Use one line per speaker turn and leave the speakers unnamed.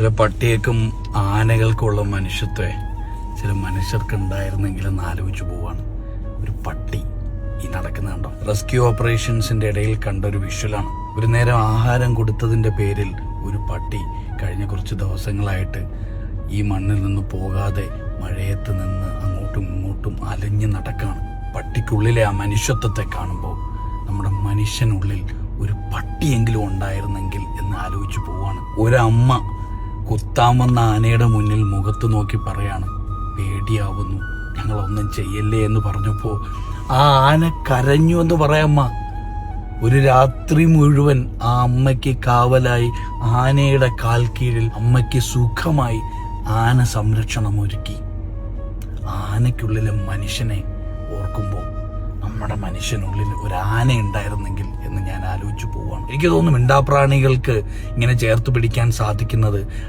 ചില പട്ടിയേക്കും ആനകൾക്കുള്ള മനുഷ്യത്വേ ചില മനുഷ്യർക്ക് ഉണ്ടായിരുന്നെങ്കിലും ആലോചിച്ചു പോവാണ്. ഒരു പട്ടി ഈ നടക്കുന്ന കണ്ടോ? റെസ്ക്യൂ ഓപ്പറേഷൻസിന്റെ ഇടയിൽ കണ്ട ഒരു വിഷ്വലാണ്. ഒരു നേരം ആഹാരം കൊടുത്തതിന്റെ പേരിൽ ഒരു പട്ടി കഴിഞ്ഞ കുറച്ച് ദിവസങ്ങളായിട്ട് ഈ മണ്ണിൽ നിന്ന് പോകാതെ മഴയത്ത് നിന്ന് അങ്ങോട്ടും ഇങ്ങോട്ടും അലഞ്ഞു നടക്കാണ്. പട്ടിക്കുള്ളിലെ ആ മനുഷ്യത്വത്തെ കാണുമ്പോൾ നമ്മുടെ മനുഷ്യനുള്ളിൽ ഒരു പട്ടിയെങ്കിലും ഉണ്ടായിരുന്നെങ്കിൽ എന്ന് ആലോചിച്ചു പോവാണ്. ഒരമ്മ കുത്താമെന്ന ആനയുടെ മുന്നിൽ മുഖത്ത് നോക്കി പറയാണ്, പേടിയാവുന്നു, ഞങ്ങളൊന്നും ചെയ്യല്ലേ എന്ന് പറഞ്ഞപ്പോ ആ ആന കരഞ്ഞു എന്ന് പറയാമ്മ. ഒരു രാത്രി മുഴുവൻ ആ അമ്മയ്ക്ക് കാവലായി ആനയുടെ കാൽ കീഴിൽ അമ്മയ്ക്ക് സുഖമായി ആന സംരക്ഷണം ഒരുക്കി. ആനയ്ക്കുള്ളിലെ മനുഷ്യനെ ഓർക്കുമ്പോൾ നമ്മുടെ മനുഷ്യനുള്ളിൽ ഒരു ആന ഉണ്ടായിരുന്നെങ്കിൽ എന്ന് ഞാൻ ആലോചിച്ചു പോവാണ്. എനിക്ക് തോന്നുന്നു മിണ്ടാപ്രാണികൾക്ക് ഇങ്ങനെ ചേർത്ത് പിടിക്കാൻ സാധിക്കുന്നത്